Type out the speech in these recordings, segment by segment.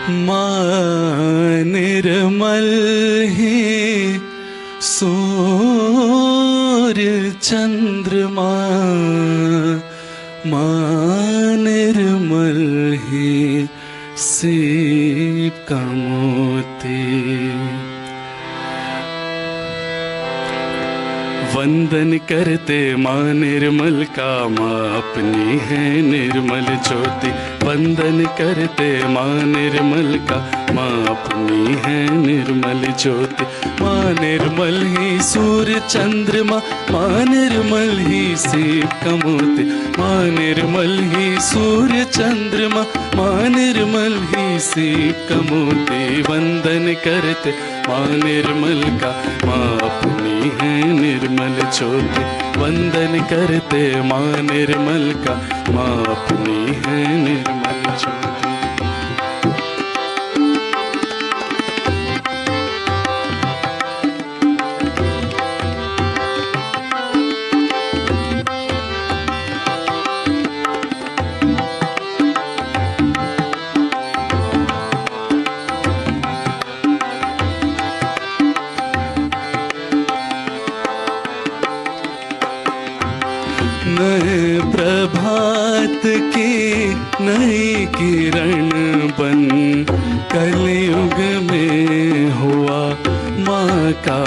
माँ निर्मल ही सूर्य चंद्रमा, माँ निर्मल ही सीप का मोती। वंदन करते माँ निर्मल का, माँ अपनी है निर्मल ज्योति। वंदन करते माँ निर्मल का, माँ अपनी है निर्मल ज्योति। माँ निर्मल ही सूर्य चंद्रमा, माँ निर्मल ही सीप का मोती। माँ निर्मल ही सूर्य चंद्रमा, माँ निर्मल ही सीप का मोती। वंदन करते माँ निर्मल का, माँ अपनी है निर्मल ज्योति। वंदन करते माँ निर्मल का, माँ अपनी है निर्मल ज्योति। नए प्रभात की नई किरण बन, कलयुग में हुआ माँ का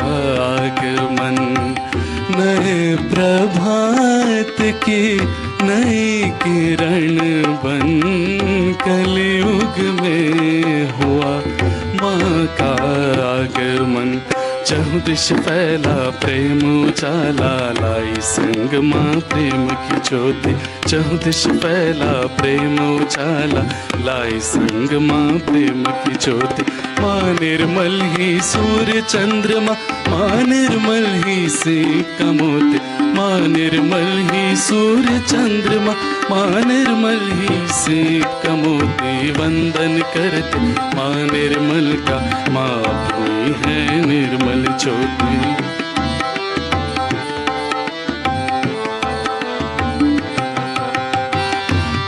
आगमन। नए प्रभात की नई किरण बन, कलयुग में हुआ माँ का आगमन। चहुँ दिश फैला प्रेम उजाला, लाई संग माँ प्रेम की ज्योति। चहुँ दिश फैला प्रेम उजाला, लाई संग माँ प्रेम की ज्योति। माँ निर्मल ही सूर्य चंद्रमा, माँ निर्मल ही सीप का मोती। माँ निर्मल ही सूर्य चंद्रमा, माँ निर्मल ही सीप का मोती। वंदन करते माँ निर्मल का, माँ अपनी है निर्मल ज्योति।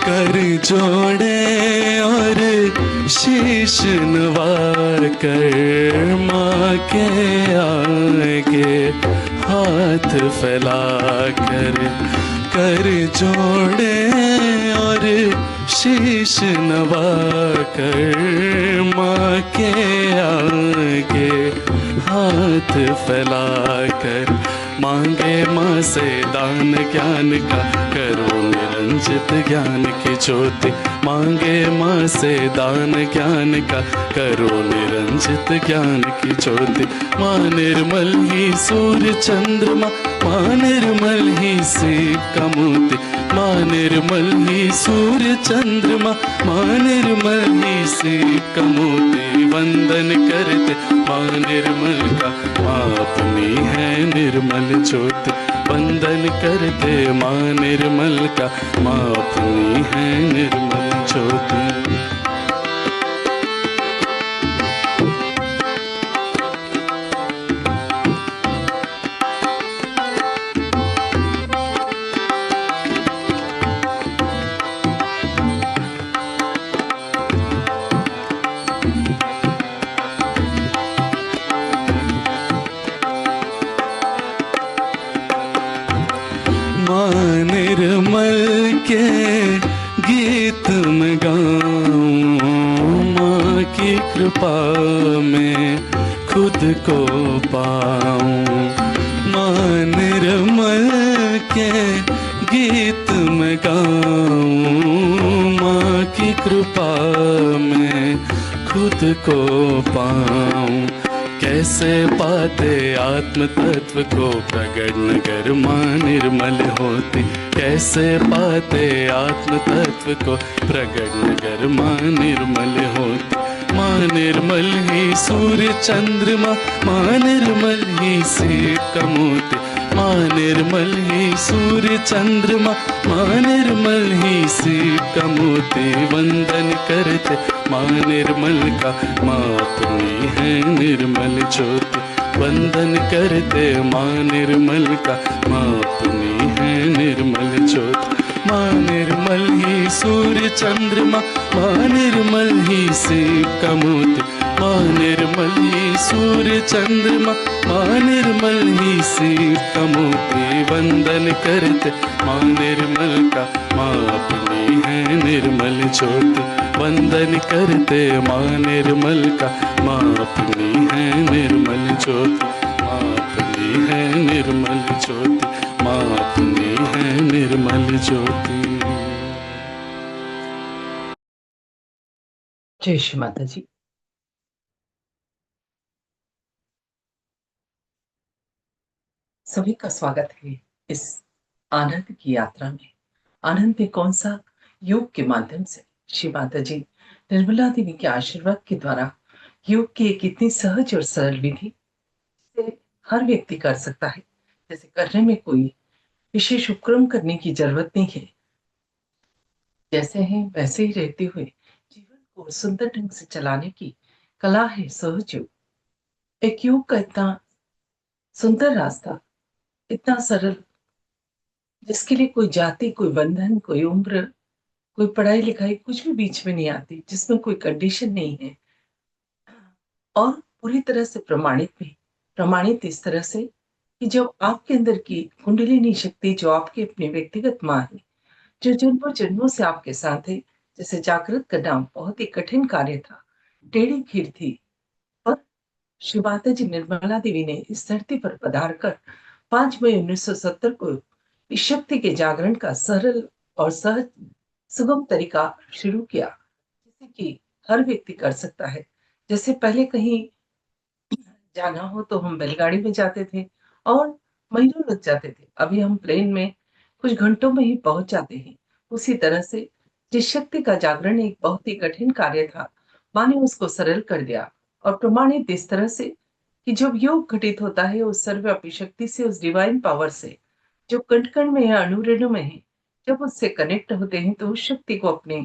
कर जोड़े और शीश नवा कर, माँ के आगे हाथ फैला कर। कर जोड़े और शीश नवा कर, माँ के आगे हाथ फैला कर। मांगे माँ से दान ज्ञान का, करो निरंजित ज्ञान की ज्योति। मांगे माँ से दान ज्ञान का, करो निरंजित ज्ञान की ज्योति। माँ निर्मल ही सूर्य चंद्रमा, माँ निर्मल ही सीप का मोती। माँ निर्मल ही सूर्य चंद्रमा, माँ निर्मल ही सीप का मोती। वंदन करते माँ निर्मल का, माँ अपनी है निर्मल ज्योति। वंदन करते माँ निर्मल का, माँ अपनी है निर्मल ज्योति। माँ निर्मल के गीत में गाऊं, माँ की कृपा में खुद को पाऊं। माँ निर्मल के गीत में गाऊं, माँ की कृपा में खुद को पाऊं। कैसे पाते आत्म तत्व को प्रगट नगर माँ निर्मल होती। कैसे पाते आत्म तत्व को प्रगट नगर माँ निर्मल होती। माँ निर्मल ही सूर्य चंद्रमा, माँ निर्मल ही सीप का मोती। माँ निर्मल ही सूर्य चंद्रमा, माँ निर्मल ही सीप का मोती। वंदन करते माँ निर्मल का, माँ अपनी है निर्मल ज्योति। वंदन करते माँ निर्मल का, माँ अपनी है निर्मल ज्योति। माँ निर्मल ही सूर्य चंद्रमा, माँ निर्मल ही सीप का मोती, माँ निर्मल ही सूर्य चंद्रमा, माँ निर्मल ही सीप का मोती। वंदन करते माँ निर्मल का, माँ अपनी है निर्मल ज्योति। वंदन करते माँ निर्मल का, माँ अपनी है निर्मल ज्योति, माँ अपनी है निर्मल ज्योति, माँ अपनी है निर्मल ज्योति। जय श्री माता जी। सभी का स्वागत है इस आनंद की यात्रा में। आनंद में कौन सा? योग के माध्यम से श्री माता जी निर्मला देवी के आशीर्वाद के द्वारा योग की एक इतनी सहज और सरल विधि से हर व्यक्ति कर सकता है, जैसे करने में कोई विशेष उपक्रम करने की जरूरत नहीं है। जैसे हैं वैसे ही रहते हुए जीवन को सुंदर ढंग से चलाने की कला है सहज योग। एक योग का इतना सुंदर रास्ता, इतना सरल, जिसके लिए कोई जाति, कोई बंधन, कोई उम्र, कोई पढ़ाई लिखाई कुछ भी बीच में नहीं आती, जिसमें कोई कंडीशन नहीं है, और पूरी तरह से प्रमाणित भी। प्रमाणित इस तरह से कि जब आपके अंदर की कुंडलिनी शक्ति, जो आपकी अपनी व्यक्तिगत माँ है, जो जन्मों जन्मों से आपके साथ है, जैसे जागृत करना बहुत ही कठिन कार्य था, टेढ़ी खीर थी, पर श्री माता जी निर्मला देवी ने इस धरती पर पधार कर 5 मई 1970 को इस शक्ति के जागरण का सरल और सहज सुगम तरीका शुरू किया, जिसे कि हर व्यक्ति कर सकता है। जैसे पहले कहीं जाना हो तो हम बैलगाड़ी में जाते थे और महीनों लग जाते थे, अभी हम प्लेन में कुछ घंटों में ही पहुंच जाते हैं। उसी तरह से जिस शक्ति का जागरण एक बहुत ही कठिन कार्य था, माँ ने उसको सरल कर दिया और प्रमाणित इस तरह से कि जब योग घटित होता है उस सर्वव्यापी शक्ति से, उस डिवाइन पावर से, जो कण कण में है, अणुरेणु में है, जब उससे कनेक्ट होते हैं तो उस शक्ति को अपने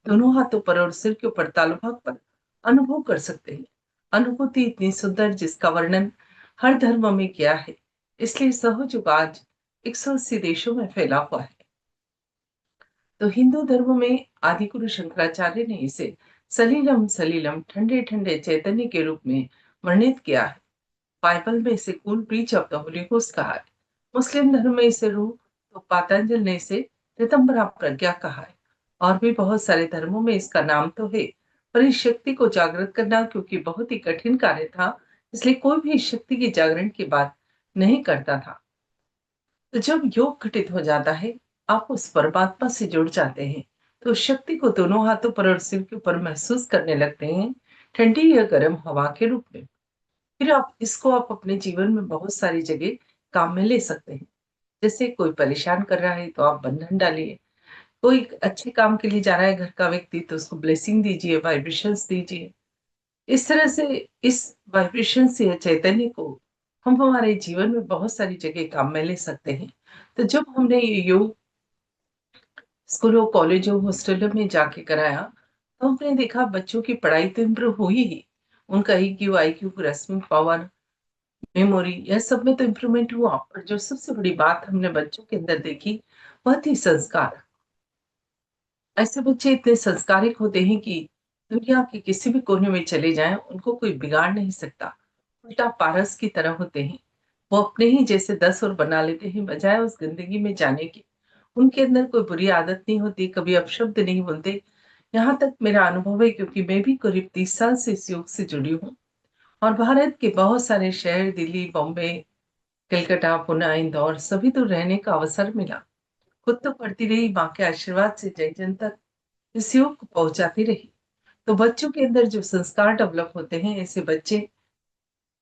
दोनों हाथों पर और सिर के ऊपर तालुभाग पर अनुभव कर सकते हैं। अनुभूति इतनी सुंदर जिसका वर्णन हर धर्म में किया है, इसलिए सहज योग आज 180 देशों में फैला हुआ है। तो हिंदू धर्म में आदि गुरु शंकराचार्य ने इसे सलीलम सलीलम, ठंडे ठंडे चैतन्य के रूप में वर्णित किया है। बाइबल में इसे cool breach of the Holi ghost कहा है। मुस्लिम धर्म में इसे रूह, तो पातंजल ने इसे ऋतंभरा प्रज्ञा कहा है। और भी बहुत सारे धर्मों में इसका नाम तो है, पर इस शक्ति को जागृत करना क्योंकि बहुत ही कठिन कार्य था, इसलिए कोई भी इस शक्ति के जागरण की बात नहीं करता था। तो जब योग घटित हो जाता है, आप उस परमात्मा से जुड़ जाते हैं, तो उस शक्ति को दोनों हाथों पर और सिर के ऊपर महसूस करने लगते हैं, ठंडी या गर्म हवा के रूप में। फिर आप अपने जीवन में बहुत सारी जगह काम में ले सकते हैं। जैसे कोई परेशान कर रहा है तो आप बंधन डालिए, कोई अच्छे काम के लिए जा रहा है घर का व्यक्ति तो उसको ब्लेसिंग दीजिए, वाइब्रेशंस दीजिए। इस तरह से इस वाइब्रेशन से या चैतन्य को हम हमारे जीवन में बहुत सारी जगह काम में ले सकते हैं। तो जब हमने ये योग स्कूलों, कॉलेजों, हॉस्टलों में जाके कराया, तो हमने देखा बच्चों की पढ़ाई तो इम्प्रूव हुई ही, उनका EQ, IQ, grasping power, memory, यह सब में तो इम्प्रूवमेंट हुआ, पर जो सबसे बड़ी बात हमने बच्चों के अंदर देखी वह थी संस्कार। ऐसे बच्चे इतने संस्कारिक होते हैं कि दुनिया के किसी भी कोने में चले जाएं उनको कोई बिगाड़ नहीं सकता। उल्टा पारस की तरह होते हैं, वो अपने ही जैसे 10 और बना लेते हैं बजाय उस गंदगी में जाने के। उनके अंदर कोई बुरी आदत नहीं होती, कभी अपशब्द नहीं बोलते। यहाँ तक मेरा अनुभव है, क्योंकि मैं भी करीब 30 साल से इस योग से जुड़ी हूँ और भारत के बहुत सारे शहर, दिल्ली, बॉम्बे, कलकत्ता, पुणे, इंदौर, सभी तो रहने का अवसर मिला। खुद तो पढ़ती रही, माँ के आशीर्वाद से जय जन तक इस योग को पहुंचाती रही। तो बच्चों के अंदर जो संस्कार डेवलप होते हैं, ऐसे बच्चे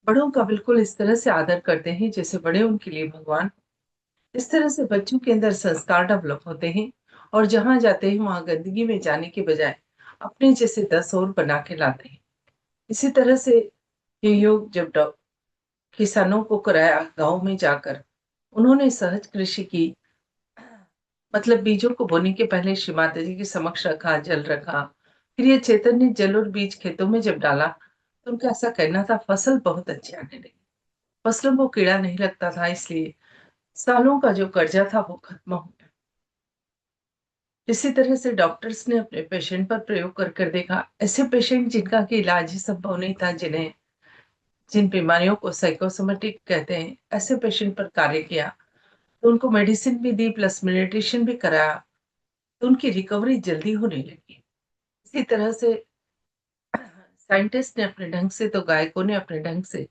बड़ों का बिल्कुल इस तरह से आदर करते हैं जैसे बड़े उनके लिए भगवान। इस तरह से बच्चों के अंदर संस्कार डेवलप होते हैं और जहां जाते हैं वहां गंदगी में जाने के बजाय अपने जैसे 10 और बना के लाते हैं। इसी तरह से ये योग जब किसानों को कराया गांव में जाकर, उन्होंने सहज कृषि की, मतलब बीजों को बोने के पहले श्री माता जी के समक्ष रखा, जल रखा, फिर ये चैतन्य जल और बीज खेतों में जब डाला, तो उनका ऐसा कहना था फसल बहुत अच्छी आने लगी, फसलों को कीड़ा नहीं लगता था, इसलिए सालों का जो कर्जा था वो खत्म हो गया। इसी तरह से डॉक्टर्स ने अपने पेशेंट पर प्रयोग कर कर देखा। ऐसे पेशेंट जिनका कि इलाज ही संभव नहीं था, जिन बीमारियों को साइकोसोमेटिक कहते हैं, ऐसे पेशेंट पर कार्य किया। तो उनको मेडिसिन भी दी प्लस मेडिटेशन भी कराया, तो उनकी रिकवरी जल्दी होने लगी। इसी तरह से साइंटिस्ट ने अपने ढंग से, तो गायकों ने अपने ढंग से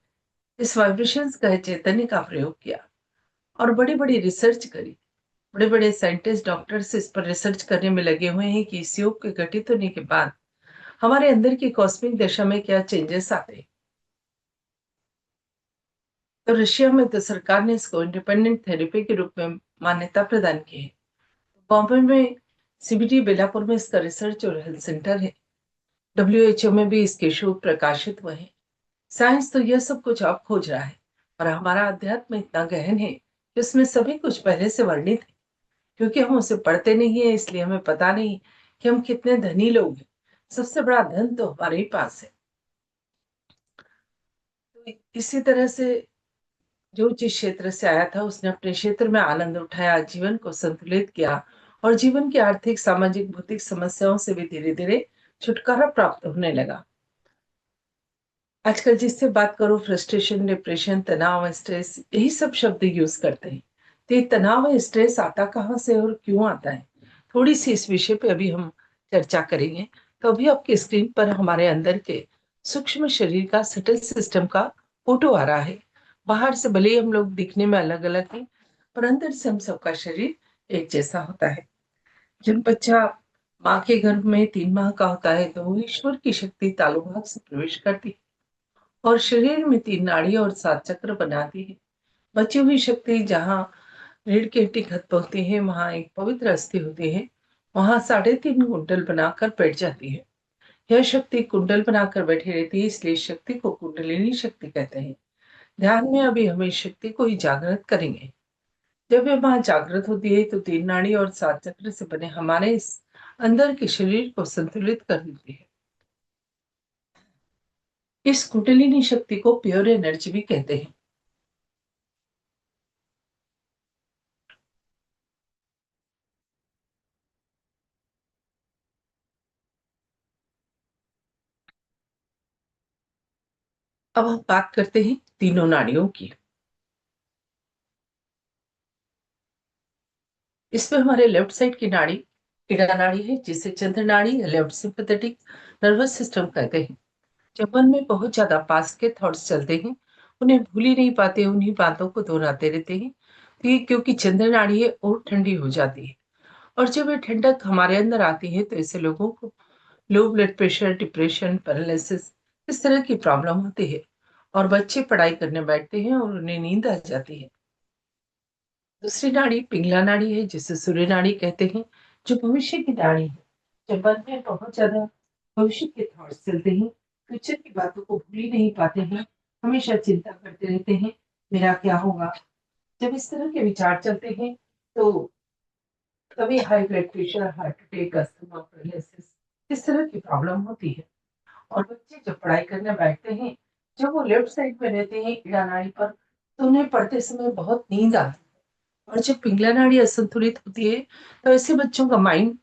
इस वाइब्रेशंस का, चैतन्य का प्रयोग किया और बड़ी-बड़ी रिसर्च करी। बड़े-बड़े साइंटिस्ट, डॉक्टर्स इस पर रिसर्च करने में लगे हुए हैं कि इस योग के घटित होने के बाद हमारे अंदर की कॉस्मिक दशा में क्या चेंजेस आते हैं। तो रशिया में तो सरकार ने इसको इंडिपेंडेंट थेरेपी के रूप में मान्यता प्रदान की है। बॉम्बे में सीबीडी बेलापुर में इसका रिसर्च और हेल्थ सेंटर है। डब्ल्यूएचओ में भी इसके शोध प्रकाशित हुए हैं। साइंस तो यह सब कुछ अब खोज रहा है और हमारा अध्यात्म इतना गहन है कि उसमें सभी कुछ पहले से वर्णित है। क्योंकि हम उसे पढ़ते नहीं है, इसलिए हमें पता नहीं कि हम कितने धनी लोग हैं। सबसे बड़ा धन तो हमारे ही पास है। तो इसी तरह से जो जिस क्षेत्र से आया था उसने अपने क्षेत्र में आनंद उठाया, जीवन को संतुलित किया और जीवन की आर्थिक, सामाजिक, भौतिक समस्याओं से भी धीरे-धीरे छुटकारा प्राप्त होने लगा। आजकल जिससे बात करो फ्रस्ट्रेशन, डिप्रेशन, तनाव, स्ट्रेस, यही सब शब्द यूज़ करते हैं। तो ये तनाव और स्ट्रेस आता कहाँ से और क्यों आता है? थोड़ी-सी इस विषय पे अभी हम चर्चा करेंगे। तो अभी आपकी स्क्रीन पर हमारे अंदर के सूक्ष्म शरीर का सटल सिस्टम का फ़ोटो आ रहा है। बाहर से भले ही हम लोग दिखने में अलग-अलग हैं, पर अंदर से हम सबका शरीर एक जैसा होता है। जब बच्चा माँ के गर्भ में 3 माह का होता है, तो वो ईश्वर की शक्ति तालु भाग से प्रवेश करती है और शरीर में 3 नाड़ी और 7 चक्र बनाती है। बची हुई शक्ति जहाँ रीढ़ की हड्डी खत्म होती है, वहाँ एक पवित्र अस्थि होती है, वहाँ 3.5 कुंडल बनाकर बैठ जाती है। यह शक्ति कुंडल बनाकर बैठी रहती है, इसलिए इस शक्ति को कुंडलिनी शक्ति कहते हैं। ध्यान में अभी हम इस शक्ति को ही जागृत करेंगे। जब यह वहाँ जागृत होती है, तो 3 नाड़ी और 7 चक्र से बने हमारे इस अंदर के शरीर को संतुलित कर देती है। इस कुंडलिनी शक्ति को प्योर एनर्जी भी कहते हैं। अब हम बात करते हैं तीनों नाड़ियों की। इसमें हमारे लेफ्ट साइड की नाड़ी ईड़ा नाड़ी है, जिसे चंद्र नाड़ी या लेफ्ट सिंपैथेटिक नर्वस सिस्टम कहते हैं। जब मन में बहुत ज्यादा पास्ट के थॉट्स चलते हैं, उन्हें भूल ही नहीं पाते, उन्हीं बातों को दोहराते रहते हैं, तो ये क्योंकि चंद्र नाड़ी है और ठंडी हो जाती है। और जब ये ठंडक हमारे अंदर आती है, तो ऐसे लोगों को low blood pressure, depression, paralysis, इस तरह की प्रॉब्लम होती है और बच्चे पढ़ाई करने बैठते हैं और उन्हें नींद आ जाती है। दूसरी नाड़ी पिंगला नाड़ी है, जिसे सूर्य नाड़ी कहते हैं, जो भविष्य की नाड़ी है। जब मन में बहुत ज्यादा भविष्य के थॉट्स चलते हैं, फ्यूचर की बातों को भूल ही नहीं पाते हैं, हमेशा चिंता करते रहते हैं, मेरा क्या होगा। जब इस तरह के विचार चलते हैं, तो कभी high blood pressure, heart attack, asthma, paralysis, इस तरह की प्रॉब्लम होती है। और बच्चे जब पढ़ाई करने बैठते हैं, जब वो लेफ्ट साइड में रहते हैं ईड़ा नाड़ी पर, तो उन्हें पढ़ते समय बहुत नींद आती है। और जब पिंगला नाड़ी असंतुलित होती है, तो ऐसे बच्चों का माइंड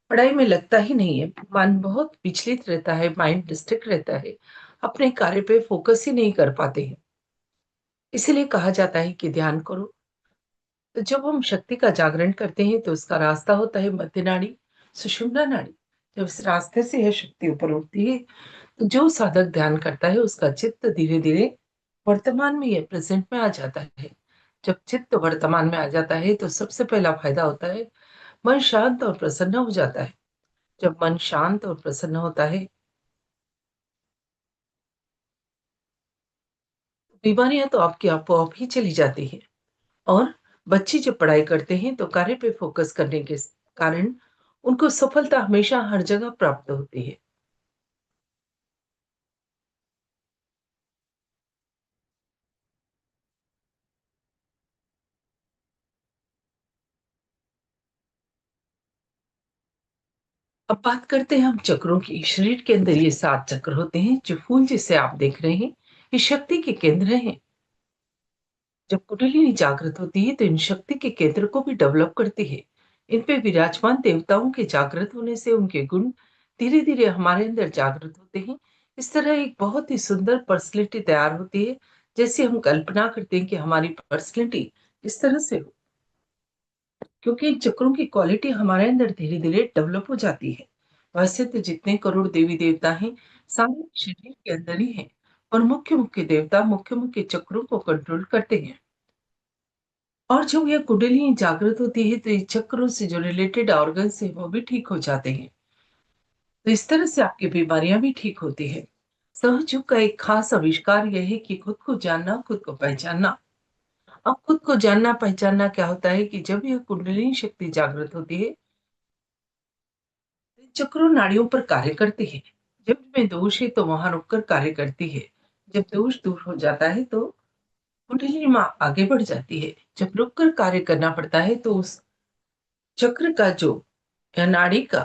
पढ़ाई में लगता ही नहीं है। मन बहुत विचलित रहता है, माइंड डिस्ट्रैक्ट रहता है, अपने कार्य पे फोकस ही नहीं कर पाते हैं। इसीलिए कहा जाता है कि ध्यान करो। तो जब हम शक्ति का जागरण करते हैं, तो उसका रास्ता होता है मध्य नाड़ी, सुषुम्ना नाड़ी। जब इस रास्ते से यह शक्ति ऊपर उठती है, तो जो साधक ध्यान करता है, उसका चित्त धीरे-धीरे वर्तमान में या प्रेज़ेंट में आ जाता है। जब चित्त वर्तमान में आ जाता है, तो सबसे पहला फ़ायदा होता है, मन शांत और प्रसन्न हो जाता है। जब मन शांत और प्रसन्न होता है, बीमारियाँ तो आपकी आपो-आप ही चली जाती हैं। और बच्चे जब पढ़ाई करते हैं, तो कार्य पे फ़ोकस करने के कारण उनको सफलता हमेशा हर जगह प्राप्त होती है। अब बात करते हैं हम चक्रों की। शरीर के अंदर ये 7 चक्र होते हैं, जो फूल जिसे आप देख रहे हैं, ये शक्ति के केंद्र हैं। जब कुंडलिनी जागृत होती है, तो इन शक्ति के केंद्र को भी डेवलप करती है। इन पे विराजमान देवताओं के जागृत होने से उनके गुण धीरे धीरे हमारे अंदर जागृत होते हैं। इस तरह एक बहुत ही सुंदर पर्सनैलिटी तैयार होती है, जैसे हम कल्पना करते हैं कि हमारी पर्सनैलिटी इस तरह से हो, क्योंकि इन चक्रों की क्वालिटी हमारे अंदर धीरे धीरे डेवलप हो जाती है। वैसे तो जितने करोड़ देवी देवता हैं, सारे शरीर के अंदर ही हैं, और मुख्य मुख्य देवता मुख्य मुख्य चक्रों को कंट्रोल करते हैं। और जब यह कुंडलिनी जागृत होती है तो ये चक्रों से जो रिलेटेड ऑर्गन्स है वो भी ठीक हो जाते हैं। तो इस तरह से आपकी बीमारियां भी ठीक होती है। सहयोग का एक खास आविष्कार यह है कि खुद को जानना, खुद को पहचानना। अब खुद को जानना पहचानना क्या होता है कि जब यह कुंडलिनी शक्ति जागृत होती है, तो चक्रों नाड़ियों पर कार्य करती है। जब में दोष है तो वहां रुककर कार्य करती है। जब दोष दूर हो जाता है तो कुंडलिनी माँ आगे बढ़ जाती है। जब रुककर कार्य करना पड़ता है तो उस चक्र का जो या नाड़ी का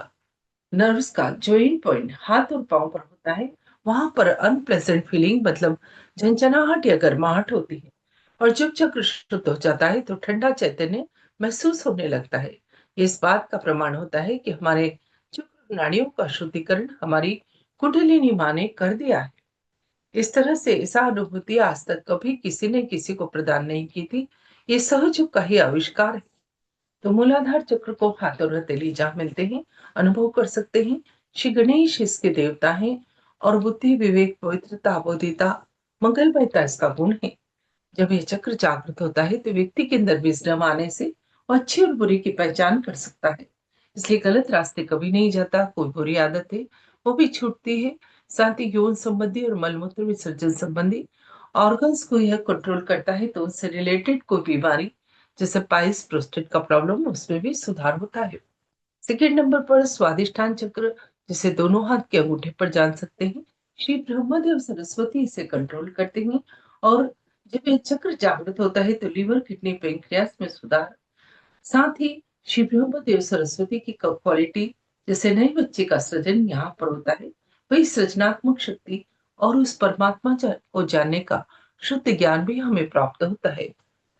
नर्व्स का जॉइंट पॉइंट हाथ और पांव पर होता है, वहां पर अनप्लेजेंट फीलिंग मतलब झंझनाहट या गर्माहट होती है। और जब चक्र शुद्ध हो जाता है तो ठंडा चैतन्य महसूस होने लगता है। ये इस बात का प्रमाण होता है कि हमारे चक्र नाड़ियों का शुद्धिकरण हमारी कुंडलिनी माँ ने कर दिया है। इस तरह से ऐसा अनुभूति आज तक कभी किसी ने किसी को प्रदान नहीं की थी। ये सहयोग का ही आविष्कार है। तो मूलाधार चक्र को हाथ और हथेली जहाँ मिलते हैं, अनुभव कर सकते हैं। श्री गणेश इसके देवता हैं, और बुद्धि, विवेक, पवित्रता, बोधिता, मंगलमयता इसका गुण है। जब यह चक्र जागृत होता है तो व्यक्ति के अंदर विजडम आने से वो अच्छी और बुरी की पहचान कर सकता है। इसलिए गलत रास्ते कभी नहीं जाता। कोई बुरी आदत है वो भी छूटती है। साथ ही यौन संबंधी और मलमूत्र विसर्जन संबंधी ऑर्गन्स को यह कंट्रोल करता है, तो उससे रिलेटेड कोई बीमारी जैसे पाइल्स, प्रोस्टेट का प्रॉब्लम, उसमें भी सुधार होता है। सेकेंड नंबर पर स्वादिष्ठान चक्र, जिसे दोनों हाथ के अंगूठे पर जान सकते हैं। श्री ब्रह्मदेव सरस्वती इसे कंट्रोल करते हैं। और जब यह चक्र जागृत होता है तो लीवर, किडनी, पेंक्रियास में सुधार। साथ ही श्री ब्रह्मदेव सरस्वती की क्वालिटी, जैसे नए बच्चे का सृजन यहाँ पर होता है, वही सृजनात्मक शक्ति और उस परमात्मा को जानने का शुद्ध ज्ञान भी हमें प्राप्त होता है।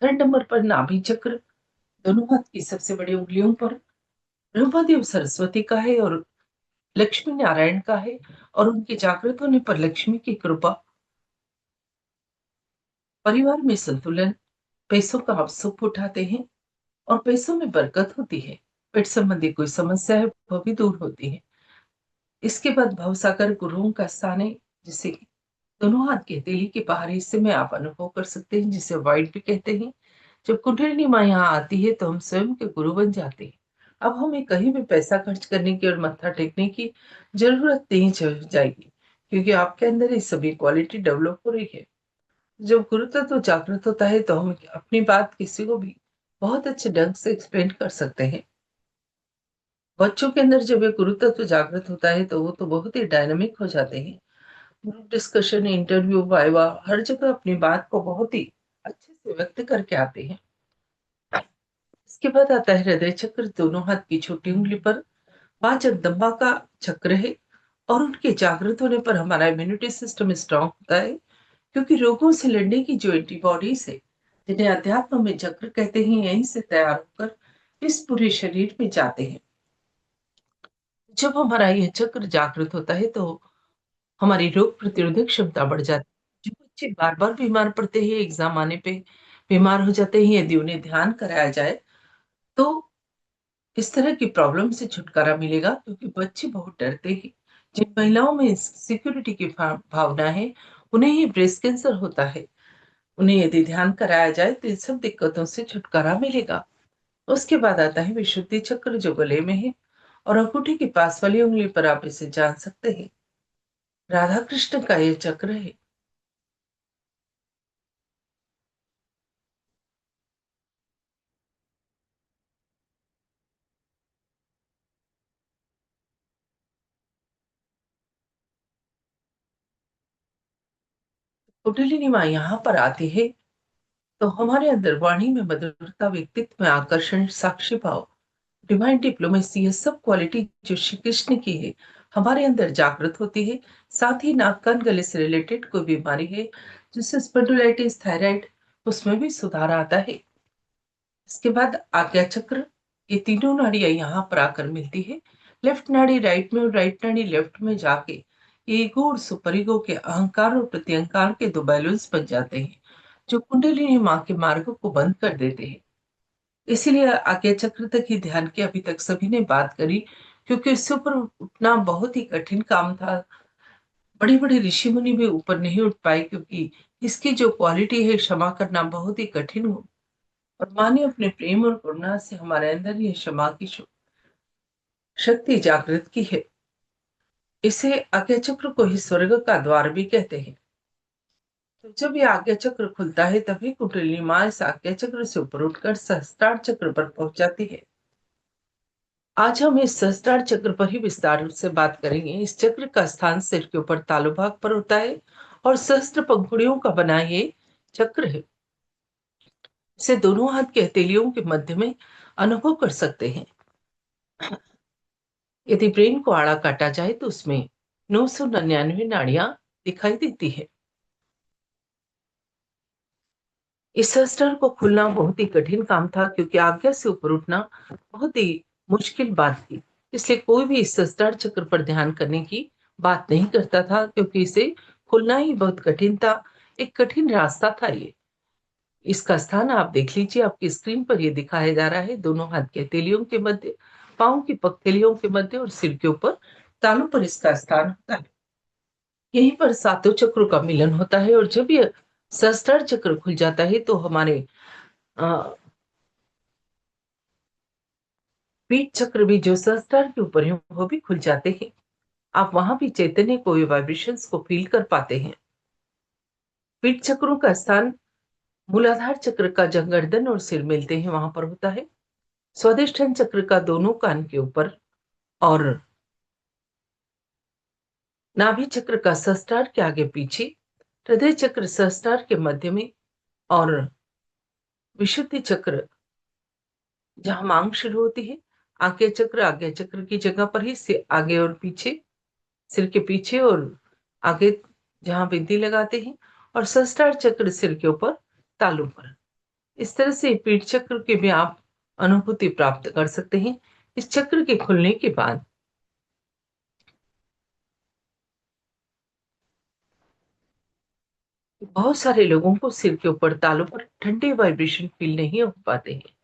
थर्ड नंबर पर नाभि चक्र, दोनों हाथ की सबसे बड़ी उंगलियों पर ब्रह्मदेव सरस्वती का है और लक्ष्मी नारायण का है। और उनके जागृत होने पर लक्ष्मी की कृपा, परिवार में संतुलन, पैसों का आप सुख उठाते हैं और पैसों में बरकत होती है। पेट संबंधी कोई समस्या है वह भी दूर होती है। इसके बाद भवसागर गुरुओं का स्थान है, जिसे दोनों हाथ की हथेली के बाहरी हिस्से में आप अनुभव कर सकते हैं, जिसे वाइट भी कहते हैं। जब कुंडलिनी माँ यहाँ आती है तो हम स्वयं के गुरु बन जाते हैं। अब हमें कहीं भी पैसा खर्च करने की और मत्था टेकने की जरूरत नहीं जाएगी, क्योंकि आपके अंदर ये सभी क्वालिटी डेवलप हो रही है। जब गुरु तत्व जागृत होता है तो हम अपनी बात किसी को भी बहुत अच्छे ढंग से एक्सप्लेन कर सकते हैं। बच्चों के अंदर जब ये गुरु तत्व जागृत होता है तो वो तो बहुत ही डायनामिक हो जाते हैं। ग्रुप डिस्कशन, इंटरव्यू, वाइवा, हर जगह अपनी बात को बहुत ही अच्छे से व्यक्त करके आते हैं। इसके बाद आता है हृदय चक्र, दोनों हाथ की छोटी उंगली पर। वहां जगदम्बा का चक्र है, और उनके जागृत होने पर हमारा इम्यूनिटी सिस्टम स्ट्रांग होता है, क्योंकि रोगों से लड़ने की जो एंटीबॉडीज है, जिन्हें अध्यात्म में चक्र कहते हैं, यहीं से तैयार होकर इस पूरे शरीर में जाते हैं। जब हमारा यह चक्र जागृत होता है तो हमारी रोग प्रतिरोधक क्षमता बढ़ जाती है। जो बच्चे बार बार बीमार पड़ते हैं, एग्जाम आने पे बीमार हो जाते हैं, यदि उन्हें ध्यान कराया जाए तो इस तरह की प्रॉब्लम से छुटकारा मिलेगा, क्योंकि बच्चे बहुत डरते हैं। जिन महिलाओं में सिक्योरिटी की भावना है, उन्हें ही ब्रेस्ट कैंसर होता है। उन्हें यदि ध्यान कराया जाए तो इन सब दिक्कतों से छुटकारा मिलेगा। उसके बाद आता है विशुद्धि चक्र, जो गले में है और अंगूठी के पास वाली उंगली पर आप इसे जान सकते हैं। राधा कृष्ण का यह चक्र है। कुंडलिनी माँ यहाँ पर आती है तो हमारे अंदर वाणी में मधुरता, व्यक्तित्व में आकर्षण, साक्षी भाव, डिवाइन डिप्लोमेसी, ये सब क्वालिटी जो श्री कृष्ण की है, हमारे अंदर जागृत होती है। साथ ही नाक, कान, गले से रिलेटेड कोई बीमारी है, जैसे स्पॉन्डिलाइटिस, थायराइड, उसमें भी सुधार आता है। इसके बाद आज्ञा चक्र, ये तीनों नाड़ियाँ यहाँ पर आकर मिलती है। लेफ्ट नाड़ी राइट में और राइट नाड़ी लेफ्ट में जाके ईगो और सुपर ईगो के अहंकार और प्रत्यहंकार के 2 बैलून्स बन जाते हैं, जो कुंडलिनी माँ के मार्ग को बंद कर देते हैं। इसीलिए आज्ञा चक्र तक ही ध्यान की अभी तक सभी ने बात करी, क्योंकि इससे ऊपर उठना बहुत ही कठिन काम था। बड़े-बड़े ऋषि-मुनि भी ऊपर नहीं उठ पाए, क्योंकि इसकी जो क्वालिटी है क्षमा करना बहुत ही कठिन हो। और माँ ने अपने प्रेम और करुणा से हमारे अंदर ये क्षमा की शक्ति जागृत की है। इसे आज्ञा चक्र को ही स्वर्ग का द्वार भी कहते हैं। तो जब ये आज्ञा चक्र खुलता है तभी कुंडलिनी माँ इस आज्ञा चक्र से ऊपर उठकर सहस्त्रार चक्र पर पहुंच जाती है। आज हम इस सहस्त्रार चक्र पर ही विस्तार से बात करेंगे। इस चक्र का स्थान सिर के ऊपर तालु भाग पर होता है और सहस्त्र पंखुड़ियों का बना ये चक्र है। इसे दोनों हाथ के हथेलियों के मध्य में अनुभव कर सकते हैं। यदि ब्रेन को आड़ा काटा जाए तो उसमें 999 नाड़ियां दिखाई देती है। इस सहस्त्रार को खुलना बहुत ही कठिन काम था, क्योंकि आज्ञा से ऊपर उठना बहुत ही मुश्किल बात थी। इसलिए कोई भी इस सहस्त्रार चक्र पर ध्यान करने की बात नहीं करता था, क्योंकि इसे खुलना ही बहुत कठिन था। एक कठिन रास्ता था ये। इसका स्थान आप देख लीजिए, आपकी स्क्रीन पर ये दिखाया जा रहा है। दोनों हाथ के हथेलियों के मध्य, पाँव की पगथेलियों के मध्य और सिर के ऊपर तालू पर इसका स्थान होता है। यहीं पर सातों चक्रों का मिलन होता है। और जब ये सहस्त्रार चक्र खुल जाता है तो हमारे अ, पीठ चक्र भी जो सहस्त्रार के ऊपर है वो भी खुल जाते हैं। आप वहां भी चैतन्य को, वाइब्रेशंस को फील कर पाते हैं। पीठ चक्रों का स्थान मूलाधार चक्र का जहाँ गर्दन और सिर मिलते हैं वहां पर होता है। स्वादिष्ठान चक्र का दोनों कान के ऊपर और नाभि चक्र का सहस्त्रार के आगे पीछे, हृदय चक्र सहस्त्रार के मध्य में और विशुद्धि चक्र जहां मांग शुरू होती है। आज्ञा चक्र की जगह पर ही आगे और पीछे, सिर के पीछे और आगे जहां बिंदी लगाते हैं। और सहस्त्रार चक्र सिर के ऊपर तालू पर। इस तरह से पीठ चक्र की भी आप अनुभूति प्राप्त कर सकते हैं। इस चक्र के खुलने के बाद बहुत सारे लोगों को सिर के ऊपर तालू पर ठंडे वाइब्रेशन फील नहीं हो पाते हैं।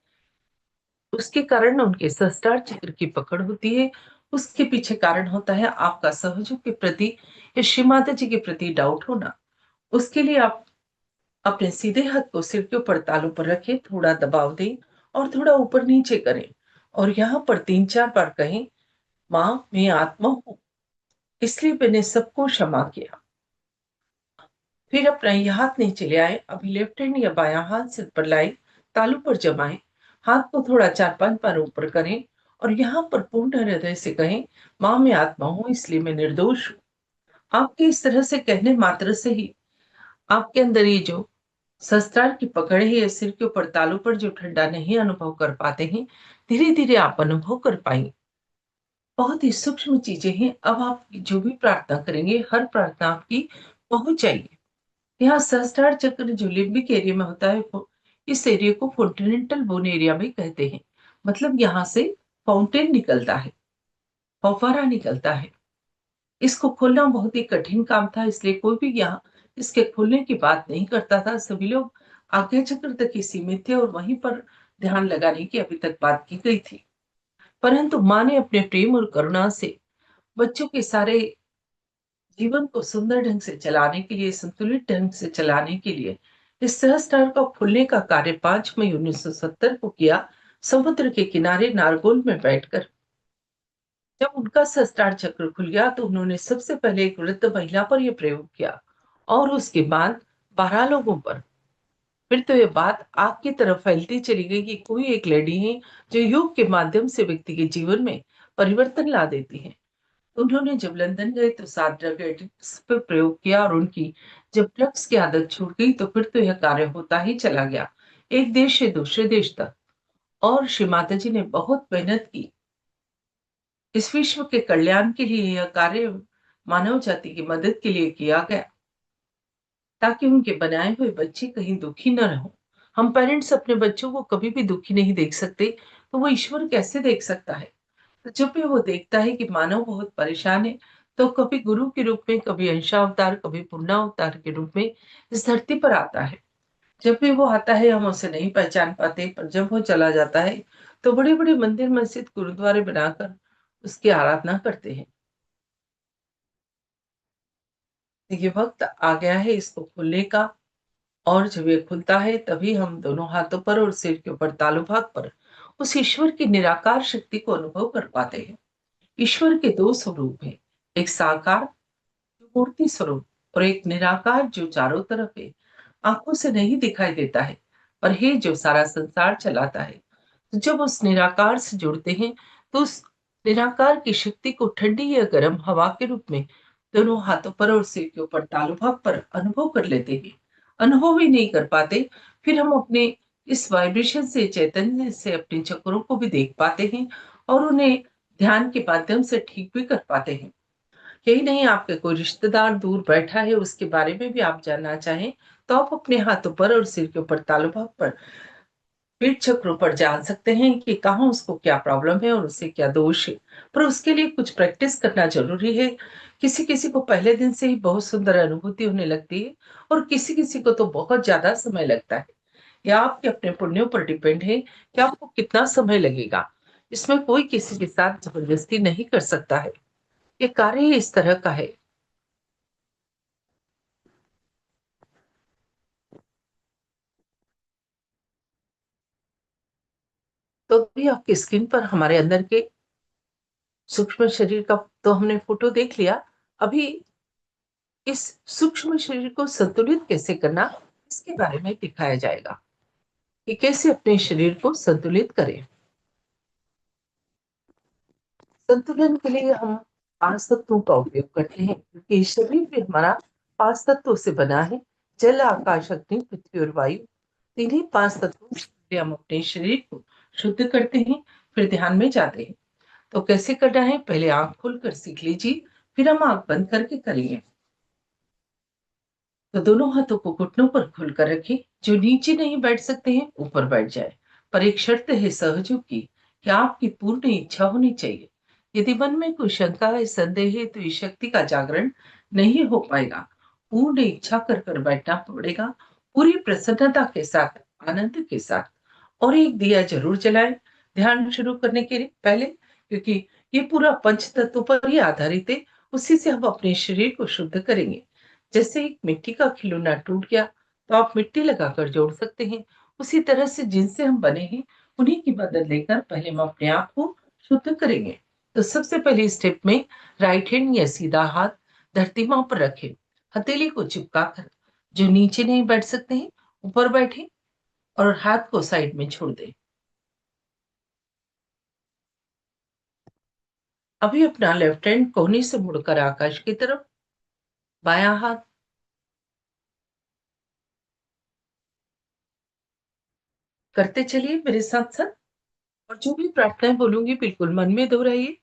उसके कारण उनके सहस्त्रार चक्र की पकड़ होती है। उसके पीछे कारण होता है आपका सहयोग के प्रति या श्री माता जी के प्रति डाउट होना। उसके लिए आप अपने सीधे हाथ को सिर के ऊपर तालू पर रखें, थोड़ा दबाव दें और थोड़ा ऊपर नीचे करें। और यहाँ पर 3-4 बार कहें, माँ मैं आत्मा हूँ, इसलिए मैंने सबको क्षमा किया। फिर अपना ये हाथ नीचे ले आए। अभी लेफ्ट हैंड या बायां हाथ सिर पर लाए, तालू पर जमाएं, हाथ को थोड़ा 4-5 बार ऊपर करें और यहाँ पर पूर्ण हृदय से कहें, माँ मैं आत्मा हूँ इसलिए मैं निर्दोष हूँ। आपके इस तरह से कहने मात्र से ही आपके अंदर ये जो सहस्त्रार की पकड़ है, या सिर के ऊपर तालू पर जो ठंडा नहीं अनुभव कर पाते हैं, धीरे धीरे आप अनुभव कर पाएंगे। बहुत ही सूक्ष्म चीजें हैं। अब आप जो भी प्रार्थना करेंगे, हर प्रार्थना आपकी पहुंच जाएगी। यहाँ सहस्त्रार चक्र जो लिम्बिक एरिया में होता है, इस एरिया को फोंटेनेंटल बोन एरिया भी कहते हैं। मतलब यहाँ से फाउंटेन निकलता है, फव्वारा निकलता है। इसको खोलना बहुत ही कठिन काम था, इसलिए कोई भी यहाँ इसके खोलने की बात नहीं करता था। सभी लोग आज्ञा चक्र तक ही सीमित थे और वहीं पर ध्यान लगाने की अभी तक बात की गई थी। परंतु माँ ने अपने प्रेम और करुणा से बच्चों के सारे जीवन को सुंदर ढंग से चलाने के लिए, संतुलित ढंग से चलाने के लिए इस सहस्त्रार का खुलने का कार्य 5 मई 1970 को किया, समुद्र के किनारे नारगोल में बैठकर। जब उनका सहस्त्रार चक्र खुल गया तो उन्होंने सबसे पहले एक वृद्ध महिला पर यह प्रयोग किया और उसके बाद 12 लोगों पर। फिर तो यह बात आग की तरफ फैलती चली गई कि कोई एक लेडी है जो योग के माध्यम से व्यक्ति के जीवन में परिवर्तन ला देती है। उन्होंने जब लंदन गए तो 7 ड्रग एडिक्ट्स पर प्रयोग किया और उनकी जब ड्रग्स की आदत छूट गई तो फिर तो यह कार्य होता ही चला गया, एक देश से दूसरे देश तक। और श्री माता जी ने बहुत मेहनत की। इस विश्व के कल्याण के लिए यह कार्य मानव जाति की मदद के लिए किया गया, ताकि उनके बनाए हुए बच्चे कहीं दुखी न रहो। हम पेरेंट्स अपने बच्चों को कभी भी दुखी नहीं देख सकते, तो वो ईश्वर कैसे देख सकता है? तो जब भी वो देखता है कि मानव बहुत परेशान है, तो कभी गुरु के रूप में, कभी अंशावतार, कभी पूर्णावतार के रूप में इस धरती पर आता है। जब भी वो आता है हम उसे नहीं पहचान पाते, पर जब वो चला जाता है तो बड़े-बड़े मंदिर, मस्जिद, गुरुद्वारे बनाकर उसकी आराधना करते हैं। देखिए वक़्त आ गया है इसको खुलने का, और जब ये खुलता है तभी हम दोनों हाथों पर और सिर के ऊपर तालु भाग पर उस ईश्वर की निराकार शक्ति को अनुभव कर पाते हैं। ईश्वर के 2 स्वरूप हैं, एक साकार जो मूर्ति स्वरूप और एक निराकार जो चारों तरफ है, आँखों से नहीं दिखाई देता है, पर है जो सारा संसार चलाता है। तो जब उस निराकार से जुड़ते हैं, तो उस निराकार की शक्ति को ठंडी या गर्म हवा के रूप में दोनों हाथों पर और सिर के ऊपर तालु भाग पर अनुभव कर लेते हैं। अनुभव ही नहीं कर पाते, फिर हम अपने इस वाइब्रेशन से, चैतन्य से अपने चक्रों को भी देख पाते हैं और उन्हें ध्यान के माध्यम से ठीक भी कर पाते हैं। यही नहीं, आपके कोई रिश्तेदार दूर बैठा है, उसके बारे में भी आप जानना चाहें, तो आप अपने हाथों पर और सिर के ऊपर तालु भाग पर पीठ चक्रों पर जान सकते हैं कि कहाँ उसको क्या प्रॉब्लम है और उससे क्या दोष है। पर उसके लिए कुछ प्रैक्टिस करना ज़रूरी है। किसी-किसी को पहले दिन से ही बहुत सुंदर अनुभूति होने लगती है और किसी-किसी को तो बहुत ज़्यादा समय लगता है। यह आपके अपने पुण्यों पर डिपेंड है कि आपको कितना समय लगेगा। इसमें कोई किसी के साथ ज़बरदस्ती नहीं कर सकता है। ये कार्य ही इस तरह का है। तो अभी आपकी स्क्रीन पर हमारे अंदर के सूक्ष्म शरीर का तो हमने फ़ोटो देख लिया। अभी इस सूक्ष्म शरीर को संतुलित कैसे करना, इसके बारे में दिखाया जाएगा कि कैसे अपने शरीर को संतुलित करें। संतुलन के लिए हम 5 तत्वों का उपयोग करते हैं, क्योंकि शरीर भी हमारा 5 तत्वों से बना है। जल, आकाश, अग्नि, पृथ्वी और वायु। इन्हीं 5 तत्वों से हम अपने शरीर को शुद्ध करते हैं, फिर ध्यान में जाते हैं। तो कैसे करना है, पहले आँख खोलकर सीख लीजिए, फिर हम आँख बंद करके करेंगे। तो दोनों हाथों को घुटनों पर खोलकर रखें। जो नीचे नहीं बैठ सकते हैं, ऊपर बैठ जाए। पर एक शर्त है सहयोग की, कि आपकी पूर्ण इच्छा होनी चाहिए। यदि मन में कोई शंका है, संदेह है, तो इस शक्ति का जागरण नहीं हो पाएगा। पूर्ण इच्छा कर कर बैठना पड़ेगा, पूरी प्रसन्नता के साथ, आनंद के साथ। और एक दिया जरूर जलाएं ध्यान शुरू करने के लिए पहले, क्योंकि ये पूरा पंच तत्व पर ही आधारित है। उसी से हम अपने शरीर को शुद्ध करेंगे। जैसे एक मिट्टी का खिलौना टूट गया, तो आप मिट्टी लगाकर जोड़ सकते हैं। उसी तरह से जिनसे हम बने हैं, उन्हीं की मदद लेकर पहले हम अपने आप को शुद्ध करेंगे। तो सबसे पहले स्टेप में राइट हैंड या सीधा हाथ धरती मां पर रखें। हथेली को चिपका कर, जो नीचे नहीं बैठ सकते हैं, ऊपर बैठे और हाथ को साइड में छोड़ दें। अभी अपना लेफ्ट हैंड कोहनी से मुड़कर आकाश की तरफ, बायां हाथ करते चलिए मेरे साथ साथ। और जो भी प्रार्थनाएं बोलूंगी बिल्कुल मन में दोहराइए,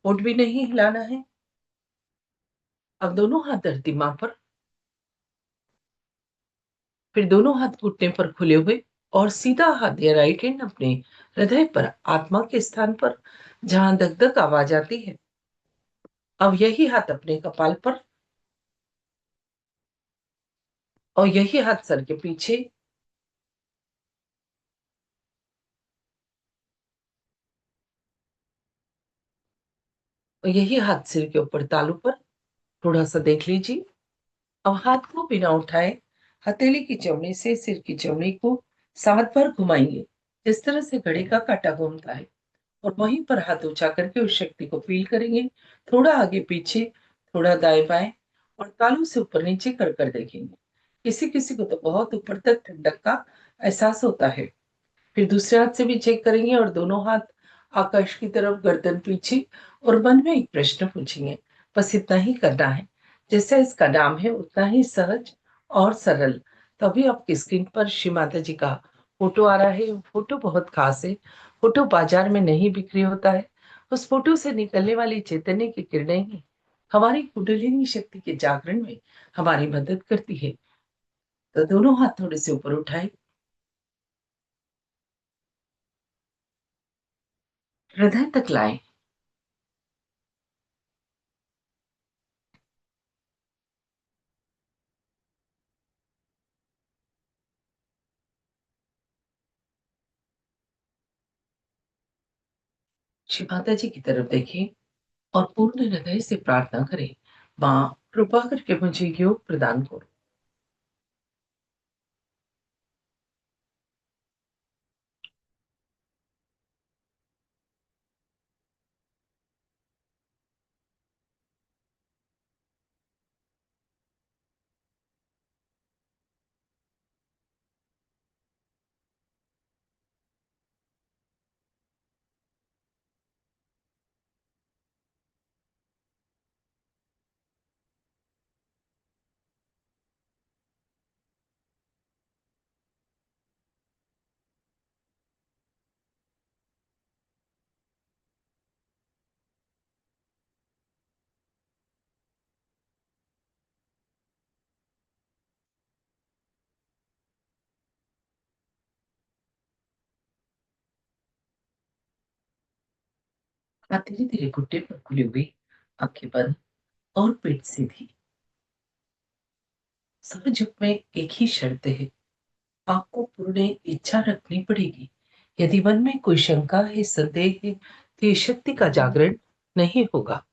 होठ भी नहीं हिलाना है। अब दोनों हाथ धरती मां पर, फिर दोनों हाथ घुटने पर खुले हुए, और सीधा हाथ या राइट हैंड अपने हृदय पर, आत्मा के स्थान पर, जहां धक धक आवाज आती है। अब यही हाथ अपने कपाल पर, और यही हाथ सर के पीछे, और यही हाथ सिर के ऊपर तालू पर। थोड़ा सा देख लीजिए। अब हाथ को बिना उठाए हथेली की चौड़ी से सिर की चौड़ी को 7 बार घुमाएंगे, जिस तरह से घड़ी का काटा घूमता है। और वहीं पर हाथ ऊंचा करके उस शक्ति को फील करेंगे। थोड़ा आगे पीछे, थोड़ा दाएं बाएं, और तालू से ऊपर नीचे कर कर देखेंगे। किसी किसी को तो बहुत ऊपर तक ठंडक का एहसास होता है। फिर दूसरे हाथ से भी चेक करेंगे और दोनों हाथ आकाश की तरफ, गर्दन पीछे, और मन में एक प्रश्न पूछेंगे। बस इतना ही करना है। जैसा इसका नाम है उतना ही सहज और सरल। तो अभी आपकी स्क्रीन पर श्री माता जी का फोटो आ रहा है। फोटो बहुत खास है। फोटो बाजार में नहीं बिक्री होता है। उस फोटो से निकलने वाली चैतन्य की किरणें ही हमारी कुंडलिनी शक्ति के जागरण में हमारी मदद करती है। तो दोनों हाथ थोड़े से ऊपर उठाए, हृदय तक लाएं। शिव माता जी की तरफ देखें और पूर्ण हृदय से प्रार्थना करें, माँ कृपा करके मुझे योग प्रदान करो। धीरे धीरे घुटने पर खुली हुई आंखें बंद और पेट सीधी। समझ में एक ही शर्त है, आपको पूर्ण इच्छा रखनी पड़ेगी। यदि मन में कोई शंका है, संदेह है, तो ये शक्ति का जागरण नहीं होगा।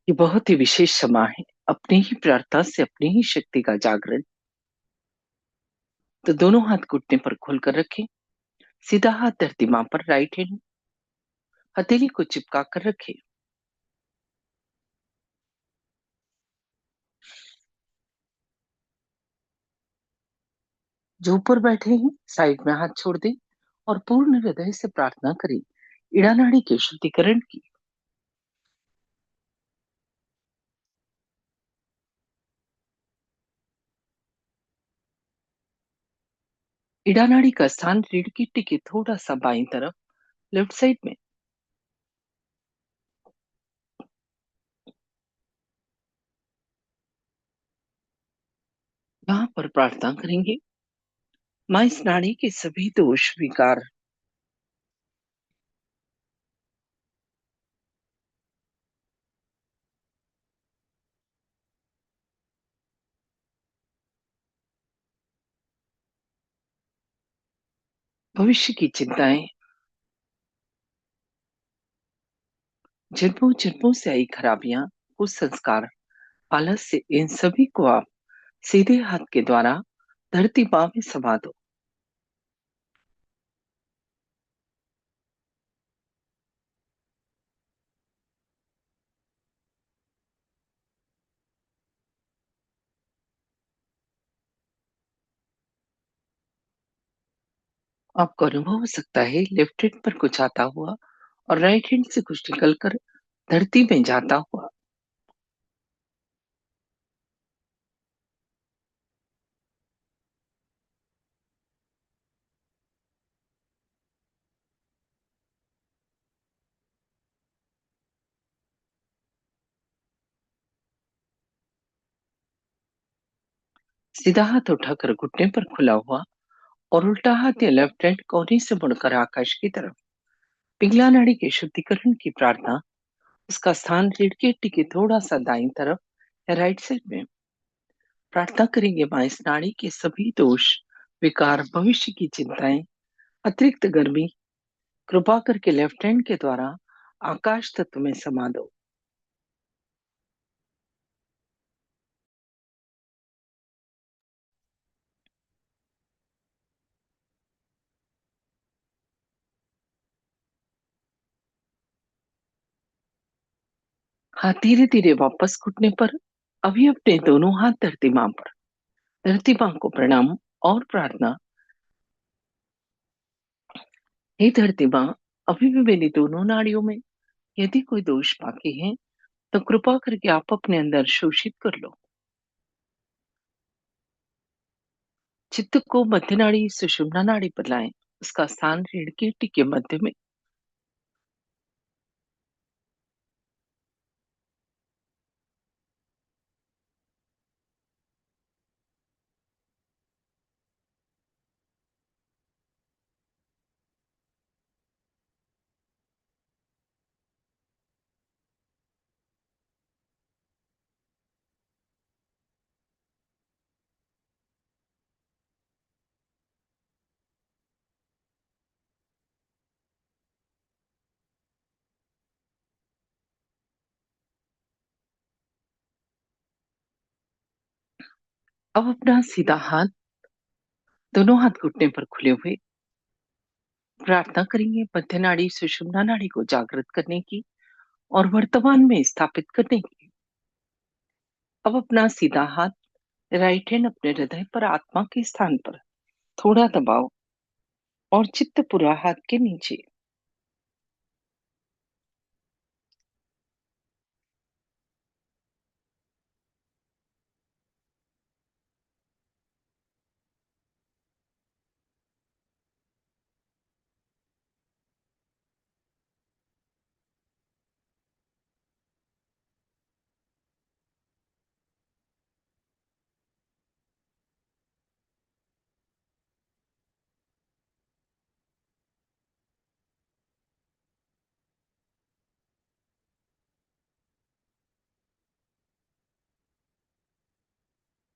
ये बहुत ही विशेष समय है, अपनी ही प्रार्थना से अपनी ही शक्ति का जागरण। तो दोनों हाथ घुटने पर खोलकर रखें, सीधा हाथ धरती मां पर, राइट हैंड हथेली को चिपका कर रखें। जो ऊपर बैठे हैं साइड में हाथ छोड़ दें और पूर्ण हृदय से प्रार्थना करें इड़ा नाड़ी के शुद्धिकरण की। इड़ा नाड़ी का स्थान रीढ़ की हड्डी के थोड़ा सा बाईं तरफ, लेफ्ट साइड में। यहाँ पर प्रार्थना करेंगे, मां इस नाड़ी के सभी दोष विकार भविष्य की चिंताएं, जन्मों जन्मों से आई खराबियां, कुसंस्कार, आलस्य, इन सभी को आप सीधे हाथ के द्वारा धरती मां में समा दो। आपको अनुभव हो सकता है लेफ्ट हैंड पर कुछ आता हुआ और राइट हैंड से कुछ निकलकर धरती में जाता हुआ। सीधा हाथ उठाकर घुटने पर खुला हुआ और उल्टा हाथ या लेफ्ट हैंड कोहनी से मुड़कर आकाश की तरफ। पिंगला नाड़ी के शुद्धिकरण की प्रार्थना, उसका स्थान रीढ़ की हड्डी के थोड़ा सा दाईं तरफ या राइट साइड में। प्रार्थना करेंगे, मां इस नाड़ी के सभी दोष विकार, भविष्य की चिंताएं, अतिरिक्त गर्मी कृपा करके लेफ्ट हैंड के द्वारा आकाश तत्व में समा दो। हाथ धीरे धीरे वापस घुटने पर, अभी अपने दोनों हाथ धरती मां पर, धरती माँ को प्रणाम और प्रार्थना। हे धरती माँ, अभी भी मेरी दोनों नाड़ियों में यदि कोई दोष बाकी है तो कृपा करके आप अपने अंदर शोषित कर लो। चित्त को मध्य नाड़ी सुषुम्ना नाड़ी पर लाएं। उसका स्थान रीढ़ की हड्डी के मध्य में। अब अपना सीधा हाथ दोनों हाथ घुटने पर खुले हुए प्रार्थना करेंगे मध्य नाड़ी सुषुम्ना नाड़ी को जागृत करने की और वर्तमान में स्थापित करने की। अब अपना सीधा हाथ राइट हैंड अपने हृदय पर आत्मा के स्थान पर थोड़ा दबाओ और चित्त पूरा हाथ के नीचे।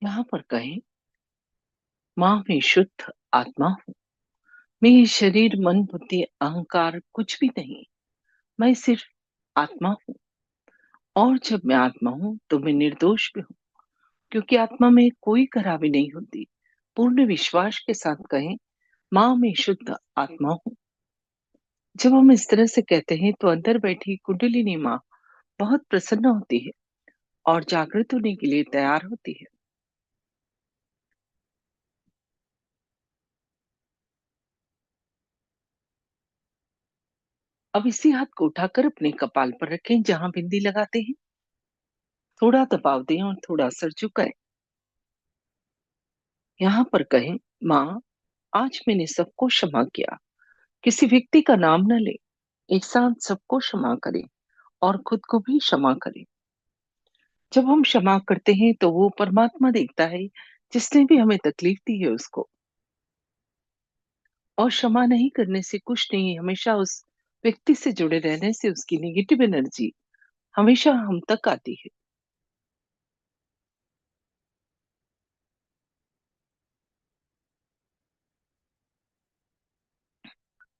यहाँ पर कहें, माँ मैं शुद्ध आत्मा हूँ। मैं ये शरीर मन बुद्धि अहंकार कुछ भी नहीं। मैं सिर्फ आत्मा हूँ। और जब मैं आत्मा हूँ तो मैं निर्दोष भी हूँ, क्योंकि आत्मा में कोई खराबी नहीं होती। पूर्ण विश्वास के साथ कहें, माँ मैं शुद्ध आत्मा हूँ। जब हम इस तरह से कहते हैं तो अंदर बैठी कुंडलिनी माँ बहुत प्रसन्न होती है और जागृत होने के लिए तैयार होती है। अब इसी हाथ को उठाकर अपने कपाल पर रखें जहां बिंदी लगाते हैं। थोड़ा दबाव दें और थोड़ा सर झुकाएं। यहाँ पर कहें, माँ आज मैंने सबको क्षमा किया। किसी व्यक्ति का नाम न ले, एक साथ सबको क्षमा करें और खुद को भी क्षमा करें। जब हम क्षमा करते हैं तो वो परमात्मा देखता है जिसने भी हमें तकलीफ दी है उसको। और क्षमा नहीं करने से कुछ नहीं, हमेशा उस व्यक्ति से जुड़े रहने से उसकी नेगेटिव एनर्जी हमेशा हम तक आती है।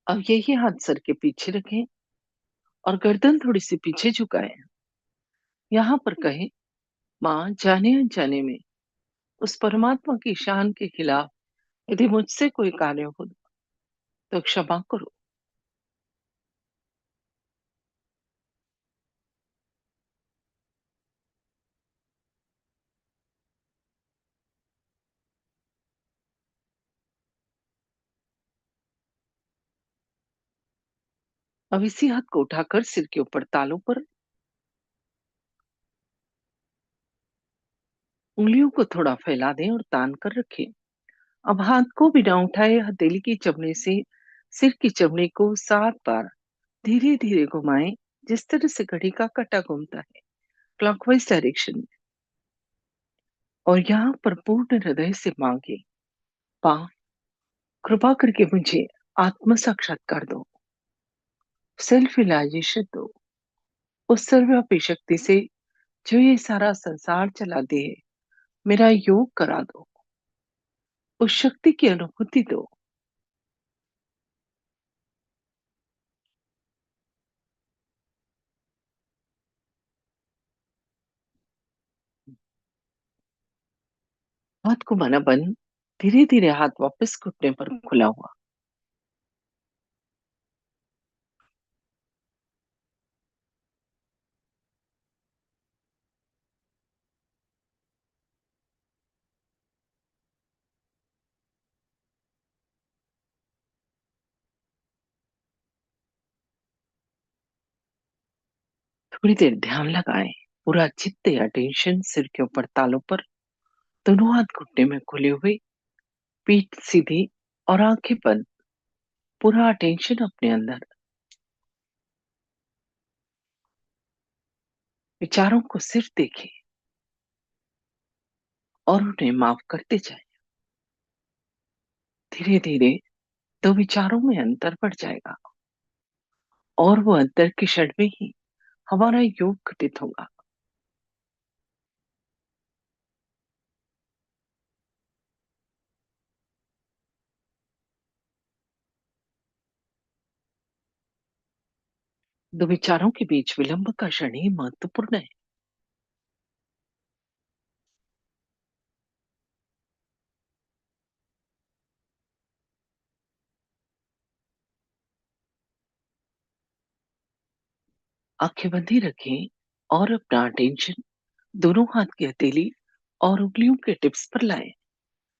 अब यही हाथ सर के पीछे रखें और गर्दन थोड़ी सी पीछे झुकाएं। यहाँ पर कहें, माँ जाने अनजाने में उस परमात्मा की शान के खिलाफ यदि मुझसे कोई कार्य हो तो क्षमा करो। अब इसी हाथ को उठाकर सिर के ऊपर तालू पर उंगलियों को थोड़ा फैला दें और तान कर रखें। अब हाथ को बिना उठाए हथेली की चमड़ी से सिर की चमड़ी को 7 बार धीरे धीरे घुमाएं, जिस तरह से घड़ी का काटा घूमता है, क्लॉकवाइज डायरेक्शन में। और यहाँ पर पूर्ण हृदय से मांगे, पा कृपा करके मुझे आत्म साक्षात्कार दो, सेल्फ रियलाइजेशन दो, उस सर्वव्यापी शक्ति से जो ये सारा संसार चलाती है। मेरा योग करा दो, उस शक्ति की अनुभूति दो। हाथ को माना बंद, धीरे धीरे हाथ वापस घुटने पर खुला हुआ। थोड़ी देर ध्यान लगाएं। पूरा चित्त या टेंशन सिर के ऊपर तालू पर, दोनों हाथ घुटने में खुले हुए, पीठ सीधी और आंखें बंद। पूरा अटेंशन अपने अंदर। विचारों को सिर्फ देखें और उन्हें माफ करते जाएं। धीरे धीरे दो विचारों में अंतर बढ़ जाएगा और वो अंतर के क्षण में ही हमारा योग घटित होगा। दो विचारों के बीच विलंब का क्षण ही महत्वपूर्ण है। आंखें बंदी रखें और अपना अटेंशन दोनों हाथ की हथेली और उंगलियों के टिप्स पर लाएं।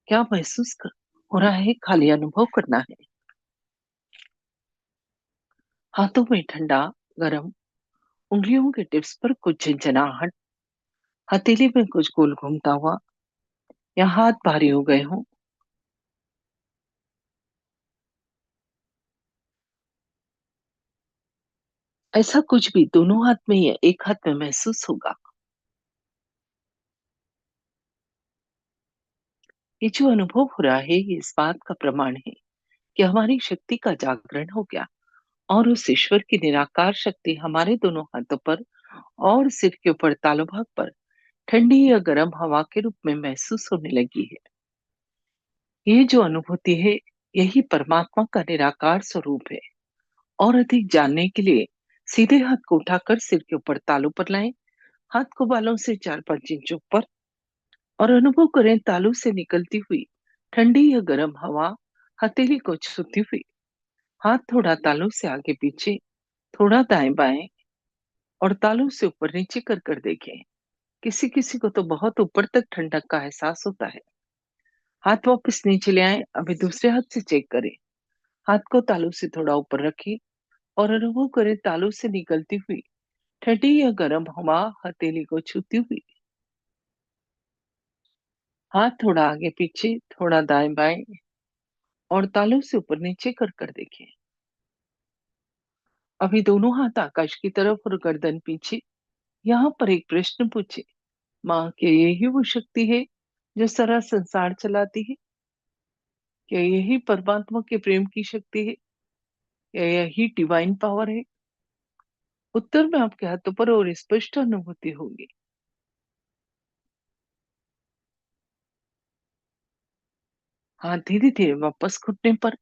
क्या हो रहा है, खाली अनुभव करना है। हाथों में ठंडा, गरम, उंगलियों के टिप्स पर कुछ झंझनाहट, हथेली में कुछ गोल घूमता हुआ या हाथ भारी हो गए हों। ऐसा कुछ भी दोनों हाथ में या एक हाथ में महसूस होगा। ये जो अनुभव हो रहा है, ये इस बात का प्रमाण है कि हमारी शक्ति का जागरण हो गया और उस ईश्वर की निराकार शक्ति हमारे दोनों हाथों पर और सिर के ऊपर तालु भाग पर ठंडी या गर्म हवा के रूप में महसूस होने लगी है। ये जो अनुभूति है, यही परमात्मा का निराकार स्वरूप है। और अधिक जानने के लिए सीधे हाथ को उठाकर सिर के ऊपर तालू पर लाएं। हाथ को बालों से 4-5 इंच ऊपर और अनुभव करें तालू से निकलती हुई ठंडी या गर्म हवा हथेली को छूती हुई। हाथ थोड़ा तालू से आगे पीछे, थोड़ा दाएं बाएं और तालू से ऊपर नीचे कर कर देखें। किसी किसी को तो बहुत ऊपर तक ठंडक का एहसास होता है। हाथ वापस नीचे ले आए। अभी दूसरे हाथ से चेक करें। हाथ को तालू से थोड़ा ऊपर रखें और अनुभव करें तालू से निकलती हुई ठंडी या गर्म हवा हथेली को छूती हुई। हाथ थोड़ा आगे पीछे, थोड़ा दाएं बाएं और तालू से ऊपर नीचे कर कर देखें। अभी दोनों हाथ आकाश की तरफ और गर्दन पीछे। यहाँ पर एक प्रश्न पूछे, माँ, क्या यही वो शक्ति है जो सारा संसार चलाती है? क्या यही परमात्मा के प्रेम की शक्ति है? या यही डिवाइन पावर है? उत्तर में आपके हाथों पर और स्पष्ट अनुभूति होगी। हाथ धीरे धीरे वापस घुटने पर।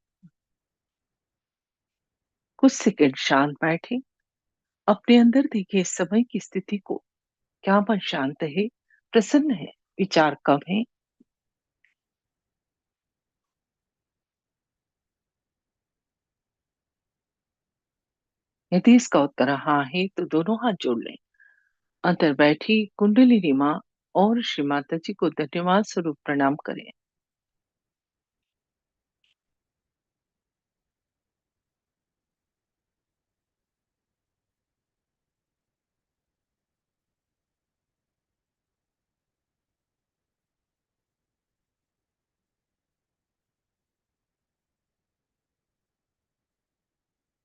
कुछ सेकंड शांत बैठे। अपने अंदर देखिए इस समय की स्थिति को। क्या मन शांत है, प्रसन्न है, विचार कम है? यदि इसका उत्तर हाँ है तो दोनों हाथ जोड़ लें। अंदर बैठी कुंडलिनी माँ और श्री माता जी को धन्यवाद स्वरूप प्रणाम करें।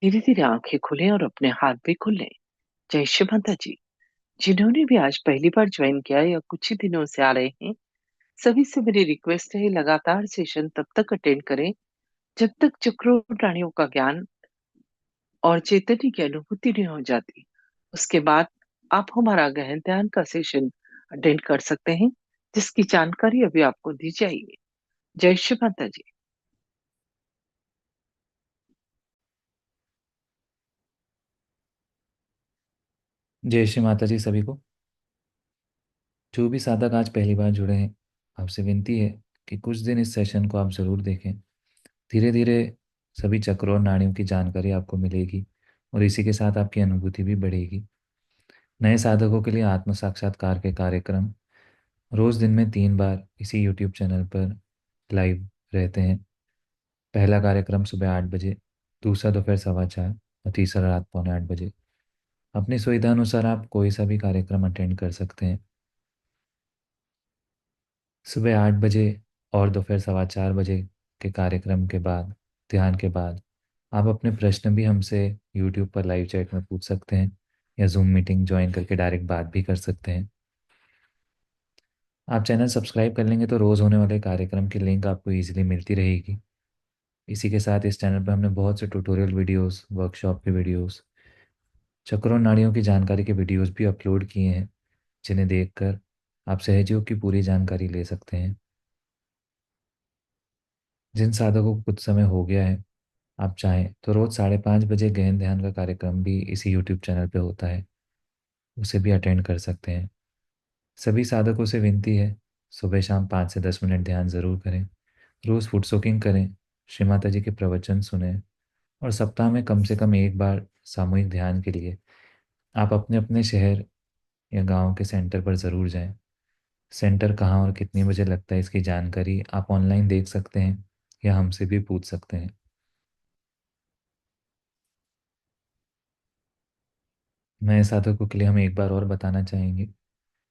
धीरे धीरे आंखें खुलें और अपने हाथ भी खुलें। जय श्री माता जी। जिन्होंने भी आज पहली बार ज्वाइन किया या कुछ ही दिनों से आ रहे हैं, सभी से मेरी रिक्वेस्ट है, लगातार सेशन तब तक अटेंड करें जब तक चक्रों प्राणियों का ज्ञान और चैतन्य की अनुभूति नहीं हो जाती। उसके बाद आप हमारा गहन ध्यान का सेशन अटेंड कर सकते हैं, जिसकी जानकारी अभी आपको दी जाएगी। जय श्री माता जी। जय श्री माता जी सभी को। जो भी साधक आज पहली बार जुड़े हैं, आपसे विनती है कि कुछ दिन इस सेशन को आप ज़रूर देखें। धीरे धीरे सभी चक्रों और नाड़ियों की जानकारी आपको मिलेगी और इसी के साथ आपकी अनुभूति भी बढ़ेगी। नए साधकों के लिए आत्म साक्षात्कार के कार्यक्रम रोज़ दिन में 3 बार इसी यूट्यूब चैनल पर लाइव रहते हैं। पहला कार्यक्रम सुबह 8 बजे, दूसरा दोपहर 4:15 और तीसरा रात 7:45 बजे। अपनी सुविधा अनुसार आप कोई सा भी कार्यक्रम अटेंड कर सकते हैं। सुबह 8 बजे और दोपहर 4:15 बजे के कार्यक्रम के बाद, ध्यान के बाद, आप अपने प्रश्न भी हमसे यूट्यूब पर लाइव चैट में पूछ सकते हैं या जूम मीटिंग ज्वाइन करके डायरेक्ट बात भी कर सकते हैं। आप चैनल सब्सक्राइब कर लेंगे तो रोज़ होने वाले कार्यक्रम की लिंक आपको ईजिली मिलती रहेगी। इसी के साथ इस चैनल पर हमने बहुत से ट्यूटोरियल वीडियोस, वर्कशॉप के वीडियोस, चक्रों नाड़ियों की जानकारी के वीडियोस भी अपलोड किए हैं, जिन्हें देखकर आप सहजयोग की पूरी जानकारी ले सकते हैं। जिन साधकों को कुछ समय हो गया है, आप चाहें तो रोज़ 5:30 बजे गहन ध्यान का कार्यक्रम भी इसी यूट्यूब चैनल पे होता है, उसे भी अटेंड कर सकते हैं। सभी साधकों से विनती है, सुबह शाम 5 से 10 मिनट ध्यान ज़रूर करें। रोज़ फुट सोकिंग करें, श्री माता जी के प्रवचन सुने, और सप्ताह में कम से कम एक बार सामूहिक ध्यान के लिए आप अपने अपने शहर या गांव के सेंटर पर ज़रूर जाएं। सेंटर कहाँ और कितने बजे लगता है, इसकी जानकारी आप ऑनलाइन देख सकते हैं या हमसे भी पूछ सकते हैं। नए साधकों के लिए हम एक बार और बताना चाहेंगे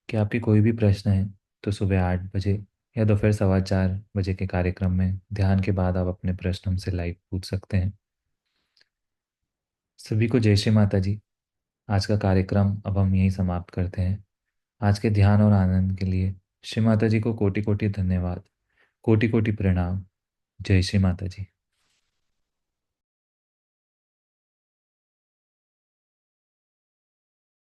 कि आपकी कोई भी प्रश्न है तो सुबह 8 बजे या दोपहर 4:15 बजे के कार्यक्रम में ध्यान के बाद आप अपने प्रश्न हमसे लाइव पूछ सकते हैं। सभी को जय श्री माता जी। आज का कार्यक्रम अब हम यहीं समाप्त करते हैं। आज के ध्यान और आनंद के लिए श्री माता जी को कोटि कोटि धन्यवाद, कोटि कोटि प्रणाम। जय श्री माता जी।